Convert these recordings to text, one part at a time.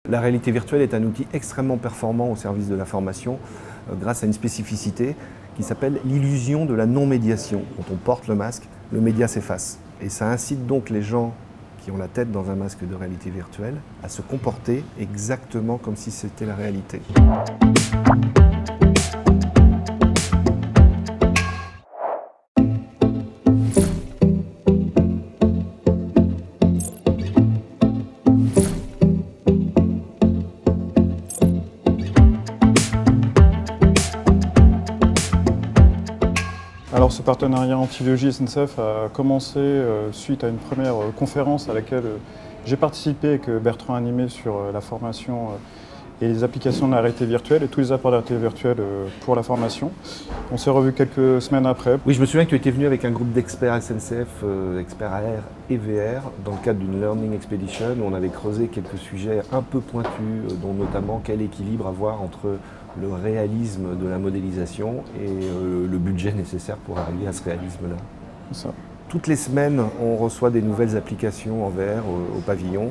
La réalité virtuelle est un outil extrêmement performant au service de la formation grâce à une spécificité qui s'appelle l'illusion de la non-médiation. Quand on porte le masque, le média s'efface. Et ça incite donc les gens qui ont la tête dans un masque de réalité virtuelle à se comporter exactement comme si c'était la réalité. Alors ce partenariat Antilogie SNCF a commencé suite à une première conférence à laquelle j'ai participé avec Bertrand Animé sur la formation et les applications de la réalité virtuelle et tous les apports de la réalité virtuelle pour la formation. On s'est revus quelques semaines après. Oui, je me souviens que tu étais venu avec un groupe d'experts SNCF, experts AR et VR, dans le cadre d'une Learning Expedition où on avait creusé quelques sujets un peu pointus, dont notamment quel équilibre avoir entre le réalisme de la modélisation et le budget nécessaire pour arriver à ce réalisme-là. C'est ça. Toutes les semaines, on reçoit des nouvelles applications en VR au pavillon.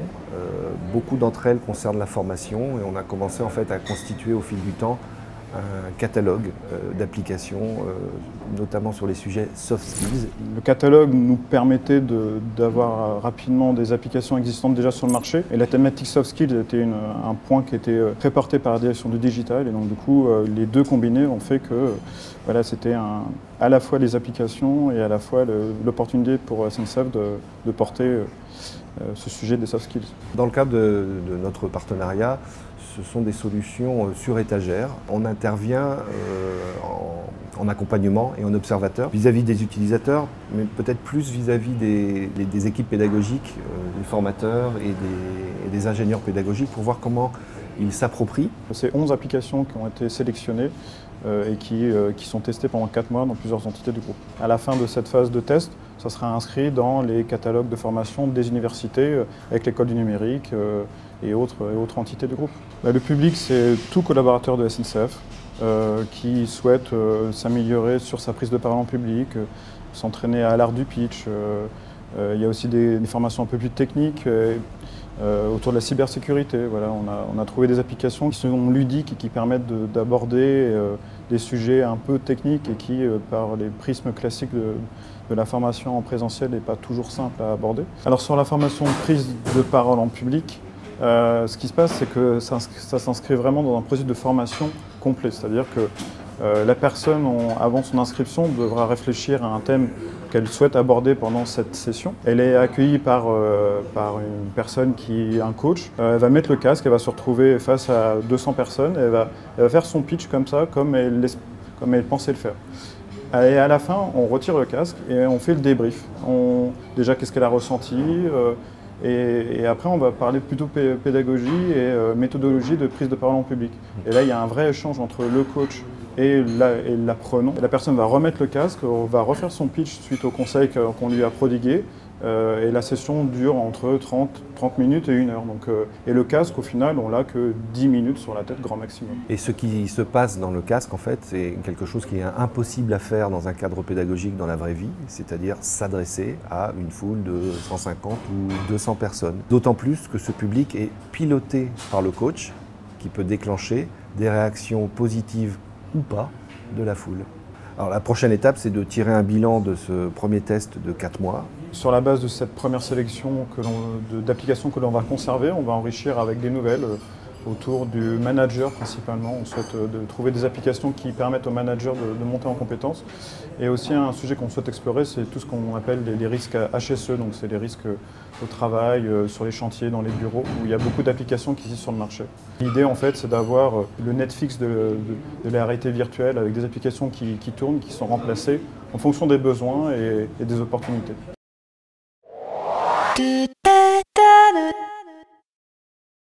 Beaucoup d'entre elles concernent la formation et on a commencé en fait à constituer au fil du temps un catalogue d'applications, notamment sur les sujets soft skills. Le catalogue nous permettait d'avoir rapidement des applications existantes déjà sur le marché. Et la thématique soft skills était un point qui était très porté par la direction du digital. Et donc du coup, les deux combinés ont fait que voilà, c'était à la fois les applications et à la fois l'opportunité pour SNCF de porter ce sujet des soft skills. Dans le cadre de notre partenariat, ce sont des solutions sur étagère. On intervient en accompagnement et en observateur vis-à-vis des utilisateurs, mais peut-être plus vis-à-vis des équipes pédagogiques, des formateurs et des ingénieurs pédagogiques pour voir comment ils s'approprient. C'est 11 applications qui ont été sélectionnées et qui sont testées pendant 4 mois dans plusieurs entités du groupe. À la fin de cette phase de test, ça sera inscrit dans les catalogues de formation des universités avec l'école du numérique et autres entités du groupe. Le public, c'est tout collaborateur de SNCF qui souhaite s'améliorer sur sa prise de parole en public, s'entraîner à l'art du pitch. Il y a aussi des formations un peu plus techniques autour de la cybersécurité. Voilà, on a trouvé des applications qui sont ludiques et qui permettent d'aborder des sujets un peu techniques et qui, par les prismes classiques de la formation en présentiel, n'est pas toujours simple à aborder. Alors sur la formation prise de parole en public, ce qui se passe, c'est que ça s'inscrit vraiment dans un processus de formation complet. C'est-à-dire que la personne, avant son inscription, devra réfléchir à un thème qu'elle souhaite aborder pendant cette session. Elle est accueillie par une personne qui est un coach. Elle va mettre le casque, elle va se retrouver face à 200 personnes, elle va faire son pitch comme ça, comme elle pensait le faire. Et à la fin, on retire le casque et on fait le débrief. Déjà, qu'est-ce qu'elle a ressenti et après, on va parler plutôt pédagogie et méthodologie de prise de parole en public. Et là, il y a un vrai échange entre le coach et l'apprenant. La personne va remettre le casque, va refaire son pitch suite au conseil qu'on lui a prodigué. Et la session dure entre 30 minutes et 1 heure. Et le casque, au final, on l'a que 10 minutes sur la tête, grand maximum. Et ce qui se passe dans le casque, en fait, c'est quelque chose qui est impossible à faire dans un cadre pédagogique dans la vraie vie, c'est-à-dire s'adresser à une foule de 150 ou 200 personnes. D'autant plus que ce public est piloté par le coach, qui peut déclencher des réactions positives ou pas de la foule. Alors la prochaine étape, c'est de tirer un bilan de ce premier test de 4 mois. Sur la base de cette première sélection d'applications que l'on va conserver, on va enrichir avec des nouvelles autour du manager principalement. On souhaite trouver des applications qui permettent aux managers de monter en compétences. Et aussi un sujet qu'on souhaite explorer, c'est tout ce qu'on appelle les risques HSE, donc c'est les risques au travail, sur les chantiers, dans les bureaux, où il y a beaucoup d'applications qui existent sur le marché. L'idée en fait, c'est d'avoir le Netflix de la réalité virtuelle avec des applications qui tournent, qui sont remplacées en fonction des besoins et des opportunités.